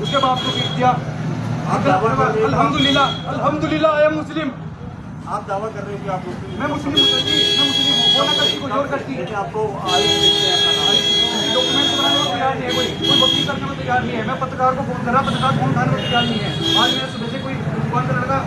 उसके बाप को पीट दिया। अल्हम्दुलिल्लाह अल्हम्दुलिल्लाह आई एम मुस्लिम। आप दावा कर रहे हैं कि आप मुस्लिम? मैं मुस्लिम हूँ सर जी, मैं मुस्लिम हूँ। वो ना करती कोई और करती। आपको डॉक्यूमेंट बनाने को तैयार नहीं है, कोई वकील करने को तैयार नहीं है। मैं पत्रकार को फोन करा, पत्रकार फोन उठाने को तैयार नहीं है। आज मैं सुबह से कोई दुकान का लड़का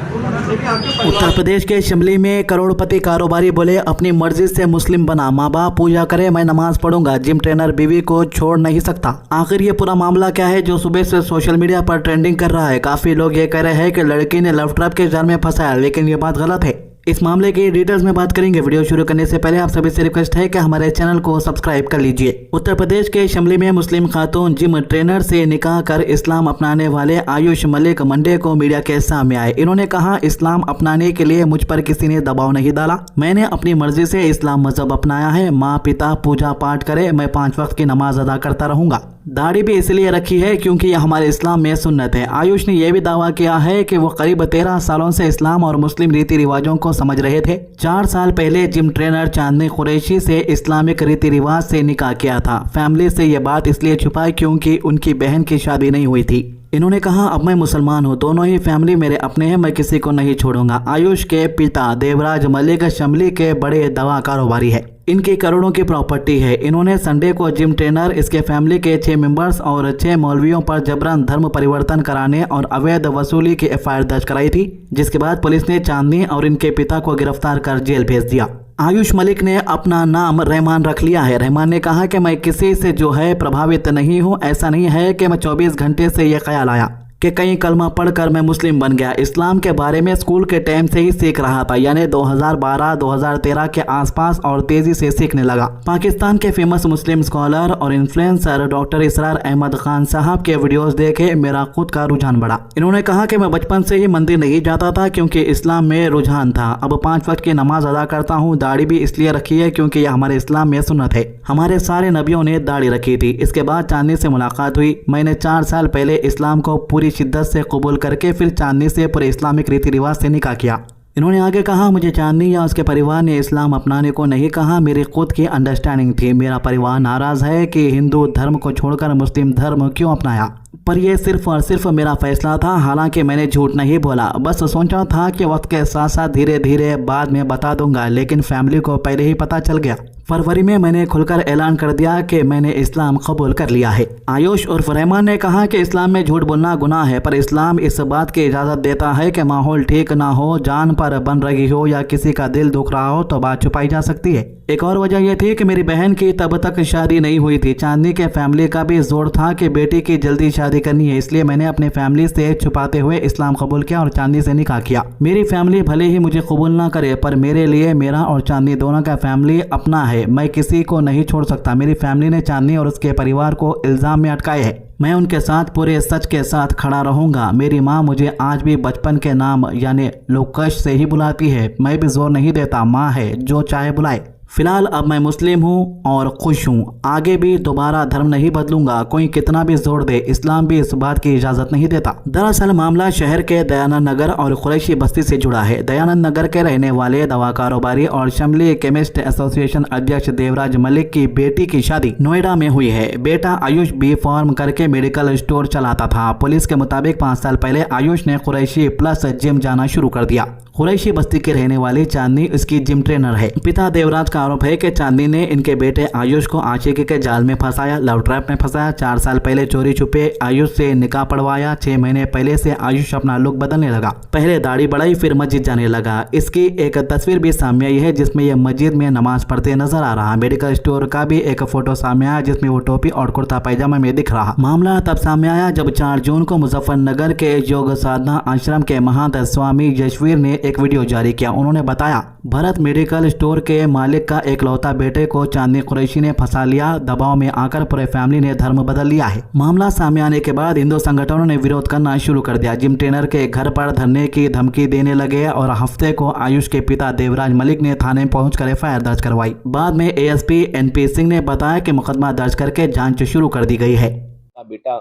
उत्तर प्रदेश के शिमली में करोड़पति कारोबारी बोले अपनी मर्जी से मुस्लिम बना, माँ बाप पूजा करे, मैं नमाज पढ़ूंगा, जिम ट्रेनर बीवी को छोड़ नहीं सकता। आखिर ये पूरा मामला क्या है जो सुबह से सोशल मीडिया पर ट्रेंडिंग कर रहा है? काफी लोग ये कह रहे हैं कि लड़की ने लव ट्रैप के जाल में फंसाया, लेकिन ये बात गलत है। इस मामले की डिटेल्स में बात करेंगे। वीडियो शुरू करने से पहले आप सभी से रिक्वेस्ट है कि हमारे चैनल को सब्सक्राइब कर लीजिए। उत्तर प्रदेश के शिमली में मुस्लिम खातून जिम ट्रेनर से निकाह कर इस्लाम अपनाने वाले आयुष मलिक मंडे को मीडिया के सामने आए। इन्होंने कहा, इस्लाम अपनाने के लिए मुझ पर किसी ने दबाव नहीं डाला, मैंने अपनी मर्जी से इस्लाम मजहब अपनाया है। माँ पिता पूजा पाठ करे, मैं 5 वक्त की नमाज अदा करता रहूंगा। दाढ़ी भी इसलिए रखी है क्योंकि यह हमारे इस्लाम में सुन्नत है। आयुष ने यह भी दावा किया है कि वो करीब 13 सालों से इस्लाम और मुस्लिम रीति रिवाजों को समझ रहे थे। 4 साल पहले जिम ट्रेनर चांदनी कुरैशी से इस्लामिक रीति रिवाज से निकाह किया था। फैमिली से ये बात इसलिए छुपाई क्योंकि उनकी बहन की शादी नहीं हुई थी। इन्होंने कहा, अब मैं मुसलमान हूँ, दोनों ही फैमिली मेरे अपने हैं, मैं किसी को नहीं छोड़ूंगा। आयुष के पिता देवराज मलिक शिमली के बड़े दवा कारोबारी है, इनकी करोड़ों की प्रॉपर्टी है। इन्होंने संडे को जिम ट्रेनर, इसके फैमिली के 6 मेंबर्स और 6 मौलवियों पर जबरन धर्म परिवर्तन कराने और अवैध वसूली की एफआईआर दर्ज कराई थी, जिसके बाद पुलिस ने चांदनी और इनके पिता को गिरफ्तार कर जेल भेज दिया। आयुष मलिक ने अपना नाम रहमान रख लिया है। रहमान ने कहा कि मैं किसी से जो है प्रभावित नहीं हूँ। ऐसा नहीं है कि मैं 24 घंटे से ये ख्याल आया कि कहीं कलमा पढ़कर मैं मुस्लिम बन गया। इस्लाम के बारे में स्कूल के टाइम से ही सीख रहा था, यानी 2012-2013 के आसपास, और तेजी से सीखने लगा। पाकिस्तान के फेमस मुस्लिम स्कॉलर और इन्फ्लुएंसर डॉक्टर इसरार अहमद खान साहब के वीडियोस देखे मेरा खुद का रुझान बढ़ा। इन्होंने कहा कि मैं बचपन से ही मंदिर नहीं जाता था क्योंकि इस्लाम में रुझान था। अब 5 वक्त की नमाज अदा करता हूँ। दाढ़ी भी इसलिए रखी है क्योंकि यह हमारे इस्लाम में सुन्नत है। हमारे सारे नबियों ने दाढ़ी रखी थी। इसके बाद चांदनी से मुलाकात हुई। मैंने 4 साल पहले इस्लाम को पूरी शिद्दत से कबूल करके फिर चांदनी से पूरे इस्लामिक रीति रिवाज से निकाह किया। इन्होंने आगे कहा, मुझे चांदनी या उसके परिवार ने इस्लाम अपनाने को नहीं कहा, मेरी खुद की अंडरस्टैंडिंग थी। मेरा परिवार नाराज है कि हिंदू धर्म को छोड़कर मुस्लिम धर्म क्यों अपनाया, पर यह सिर्फ और सिर्फ मेरा फैसला था। हालांकि मैंने झूठ नहीं बोला, बस सोचा था कि वक्त के साथ साथ धीरे धीरे बाद में बता दूंगा, लेकिन फैमिली को पहले ही पता चल गया। फरवरी में मैंने खुलकर ऐलान कर दिया कि मैंने इस्लाम कबूल कर लिया है। आयुष उर्फ रहमान ने कहा कि इस्लाम में झूठ बोलना गुनाह है, पर इस्लाम इस बात की इजाज़त देता है कि माहौल ठीक ना हो, जान पर बन रही हो या किसी का दिल दुख रहा हो तो बात छुपाई जा सकती है। एक और वजह यह थी कि मेरी बहन की तब तक शादी नहीं हुई थी। चांदनी के फैमिली का भी जोर था कि बेटी की जल्दी शादी करनी है, इसलिए मैंने अपने फैमिली से छुपाते हुए इस्लाम कबूल किया और चांदनी से निकाह किया। मेरी फैमिली भले ही मुझे कबूल ना करे, पर मेरे लिए मेरा और चांदनी दोनों का फैमिली अपना है, मैं किसी को नहीं छोड़ सकता। मेरी फैमिली ने चांदनी और उसके परिवार को इल्जाम में अटकाए है, मैं उनके साथ पूरे सच के साथ खड़ा रहूंगा। मेरी माँ मुझे आज भी बचपन के नाम यानी लोकश से ही बुलाती है, मैं भी जोर नहीं देता, माँ है जो चाहे बुलाए। फिलहाल अब मैं मुस्लिम हूँ और खुश हूँ, आगे भी दोबारा धर्म नहीं बदलूंगा, कोई कितना भी जोर दे, इस्लाम भी इस बात की इजाजत नहीं देता। दरअसल मामला शहर के दयानंद नगर और कुरैशी बस्ती से जुड़ा है। दयानंद नगर के रहने वाले दवा कारोबारी और शिमली केमिस्ट एसोसिएशन अध्यक्ष देवराज मलिक की बेटी की शादी नोएडा में हुई है। बेटा आयुष बी फार्म करके मेडिकल स्टोर चलाता था। पुलिस के मुताबिक 5 साल पहले आयुष ने कुरैशी प्लस जिम जाना शुरू कर दिया। कुरैशी बस्ती के रहने वाली चांदनी इसकी जिम ट्रेनर है। पिता देवराज का आरोप है कि चांदनी ने इनके बेटे आयुष को आशिकी के जाल में फंसाया, लव ट्रैप में फंसाया। 4 साल पहले चोरी छुपे आयुष से निकाह पढ़वाया। 6 महीने पहले से आयुष अपना लुक बदलने लगा, पहले दाढ़ी बढ़ाई फिर मस्जिद जाने लगा। इसकी एक तस्वीर भी सामने आई है जिसमें यह मस्जिद में नमाज पढ़ते नजर आ रहा। मेडिकल स्टोर का भी एक फोटो सामने आया जिसमें वो टोपी और कुर्ता पैजामा में दिख रहा। मामला तब सामने आया जब 4 जून को मुजफ्फरनगर के योग साधना आश्रम के महंत स्वामी यशवीर ने एक वीडियो जारी किया। उन्होंने बताया, भरत मेडिकल स्टोर के मालिक का एकलौता बेटे को चांदनी कुरैशी ने फंसा लिया, दबाव में आकर पूरे फैमिली ने धर्म बदल लिया है। मामला सामने आने के बाद हिंदू संगठनों ने विरोध करना शुरू कर दिया। जिम ट्रेनर के घर पर धरने की धमकी देने लगे और हफ्ते को आयुष के पिता देवराज मलिक ने थाने पहुंचकर एफआईआर दर्ज करवाई। बाद में एएसपी एनपी सिंह ने बताया कि मुकदमा दर्ज करके जांच शुरू कर दी गई है। बेटा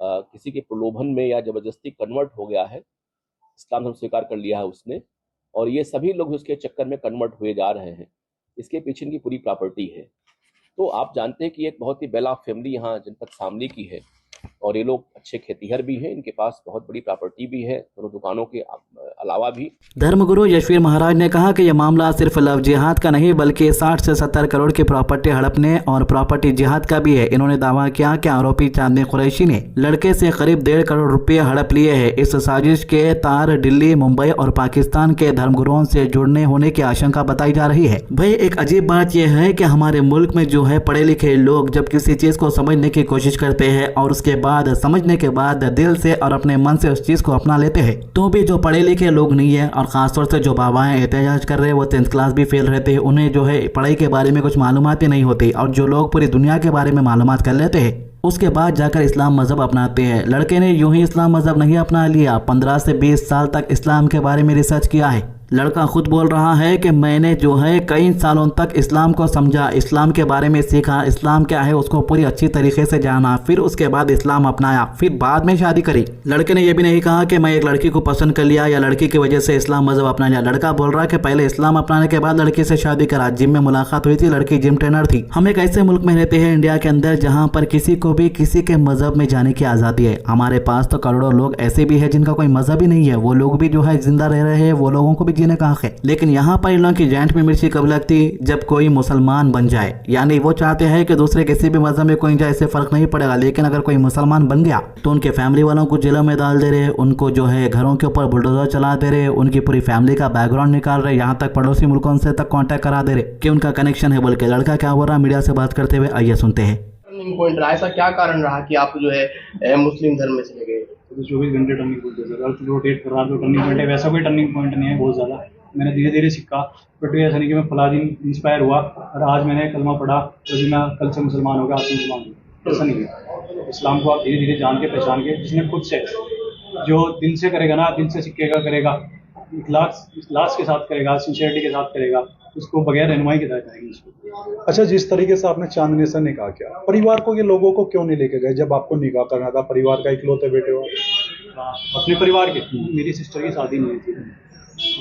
किसी के प्रलोभन में या जबरदस्ती कन्वर्ट हो गया है, इस्लाम धर्म स्वीकार कर लिया है उसने, और ये सभी लोग उसके चक्कर में कन्वर्ट हुए जा रहे हैं। इसके पीछे की पूरी प्रॉपर्टी है। तो आप जानते हैं कि एक बहुत ही बेला फैमिली यहाँ जनपद शामली की है, और ये लोग अच्छे खेतीहर भी हैं, इनके पास बहुत बड़ी प्रॉपर्टी भी है, दोनों दुकानों के अलावा भी। धर्मगुरु यशवीर महाराज ने कहा कि यह मामला सिर्फ लव जिहाद का नहीं बल्कि 60 से 70 करोड़ की प्रॉपर्टी हड़पने और प्रॉपर्टी जिहाद का भी है। इन्होंने दावा किया कि आरोपी चांदनी कुरैशी ने लड़के से करीब 1.5 करोड़ रुपए हड़प लिए हैं। इस साजिश के तार दिल्ली, मुंबई और पाकिस्तान के धर्मगुरुओं से जुड़ने होने की आशंका बताई जा रही है। भाई एक अजीब बात यह है कि हमारे मुल्क में जो है पढ़े लिखे लोग जब किसी चीज को समझने की कोशिश करते हैं और उसके बाद समझने के बाद दिल से और अपने मन से उस चीज को अपना लेते हैं, तो भी जो पढ़े लिखे लोग नहीं है और खासतौर से जो बाबाएं एहतजाज कर रहे हैं वो 10th क्लास भी फेल रहते हैं, उन्हें जो है पढ़ाई के बारे में कुछ मालूमात ही नहीं होती, और जो लोग पूरी दुनिया के बारे में मालूमात कर लेते हैं उसके बाद जाकर इस्लाम मजहब अपनाते हैं। लड़के ने यूं ही इस्लाम मजहब नहीं अपना लिया, 15 से 20 साल तक इस्लाम के बारे में रिसर्च किया है। लड़का खुद बोल रहा है कि मैंने जो है कई सालों तक इस्लाम को समझा, इस्लाम के बारे में सीखा, इस्लाम क्या है उसको पूरी अच्छी तरीके से जाना, फिर उसके बाद इस्लाम अपनाया, फिर बाद में शादी करी। लड़के ने यह भी नहीं कहा कि मैं एक लड़की को पसंद कर लिया या लड़की की वजह से इस्लाम मजहब अपना लिया। लड़का बोल रहा है कि पहले इस्लाम अपनाने के बाद लड़की से शादी करा, जिम में मुलाकात हुई थी, लड़की जिम ट्रेनर थी। हम एक ऐसे मुल्क में रहते हैं इंडिया के अंदर जहाँ पर किसी को भी किसी के मजहब में जाने की आज़ादी है। हमारे पास तो करोड़ों लोग ऐसे भी है जिनका कोई मजहब ही नहीं है, वो लोग भी जो है जिंदा रह रहे हैं, वो लोगों को भी जीने का हक है। लेकिन यहाँ पर इन लोगों की जैंट में मिर्ची कब लगती, जब कोई मुसलमान बन जाए। यानी वो चाहते हैं कि दूसरे किसी भी मजहब में कोई जाए, इससे फर्क नहीं पड़ेगा, लेकिन अगर कोई मुसलमान बन गया तो उनके फैमिली वालों को जेलों में डाल दे रहे, उनको जो है घरों के ऊपर बुलडोजर चला दे रहे, उनकी पूरी फैमिली का बैकग्राउंड निकाल रहे, यहाँ तक पड़ोसी मुल्कों से तक कॉन्टैक्ट करा दे रहे कि उनका कनेक्शन है बोल के। लड़का क्या बोल रहा मीडिया से बात करते हुए, आइए सुनते हैं। टर्निंग पॉइंट रहा, ऐसा क्या कारण रहा कि आप जो है मुस्लिम धर्म में चले गए? 24 घंटे टर्निंग पॉइंट है सर, रोटेट कर रहा तो टर्निंग पॉइंट है, वैसा कोई टर्निंग पॉइंट नहीं है बहुत ज़्यादा। मैंने धीरे धीरे सीखा, बट ऐसा नहीं कि मैं फला दिन इंस्पायर हुआ और आज मैंने कलमा पढ़ा तो जी मैं कल से मुसलमान हो गया, आज से मुसलमान हो गया, ऐसा नहीं है। इस्लाम को आप धीरे धीरे जान के पहचान के, जिसने खुद से जो दिल से करेगा ना, दिल से सीखेगा, करेगा, इखलास के साथ करेगा, सिंसियरिटी के साथ करेगा, उसको बगैर रहनुमाई के तहत आएगी उसको। अच्छा, जिस तरीके से आपने चांदनी से निकाह किया, परिवार को, ये लोगों को क्यों नहीं लेके गए जब आपको निकाह करना था? परिवार का इकलौते बेटे हो अपने परिवार के। मेरी सिस्टर की शादी नहीं थी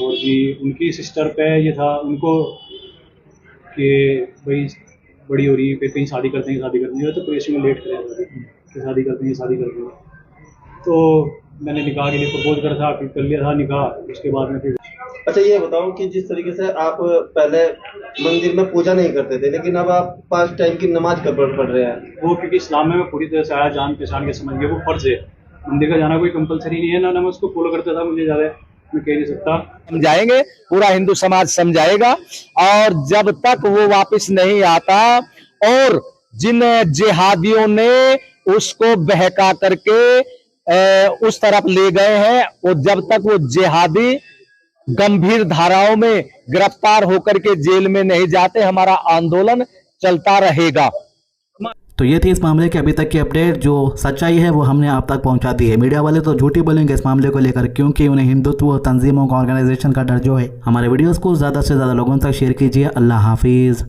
और भी उनकी सिस्टर पे ये था उनको कि भाई बड़ी हो रही है, फिर कहीं शादी करते हैं, तो प्रेशर में लेट करें कि शादी करते हैं। तो मैंने निकाह के लिए प्रपोज करा था, फिर कर लिया था निकाह, उसके बाद में फिर। अच्छा ये बताओ कि जिस तरीके से आप पहले मंदिर में पूजा नहीं करते थे, लेकिन अब आप 5 टाइम की नमाज कब पढ़ रहे हैं? वो क्योंकि इस्लाम में मैं पूरी तरह से आया, जान पहचान के समझ गया, वो फर्ज है। मंदिर का जाना कोई कंपलसरी नहीं है, ना मैं उसको फॉलो करता था, मुझे ज़्यादा मैं कह नहीं सकता। समझाएंगे, पूरा हिंदू समाज समझाएगा, और जब तक वो वापस नहीं आता और जिन जिहादियों ने उसको बहका करके उस तरफ ले गए हैं, वो जब तक वो जिहादी गंभीर धाराओं में गिरफ्तार होकर के जेल में नहीं जाते, हमारा आंदोलन चलता रहेगा। तो ये थी इस मामले की अभी तक की अपडेट। जो सच्चाई है वो हमने आप तक पहुंचा दी है। मीडिया वाले तो झूठी बोलेंगे इस मामले को लेकर, क्योंकि उन्हें हिंदुत्व तंजीमों का ऑर्गेनाइजेशन का डर जो है। हमारे वीडियोस को ज़्यादा से ज़्यादा लोगों तक शेयर कीजिए। अल्लाह हाफिज़।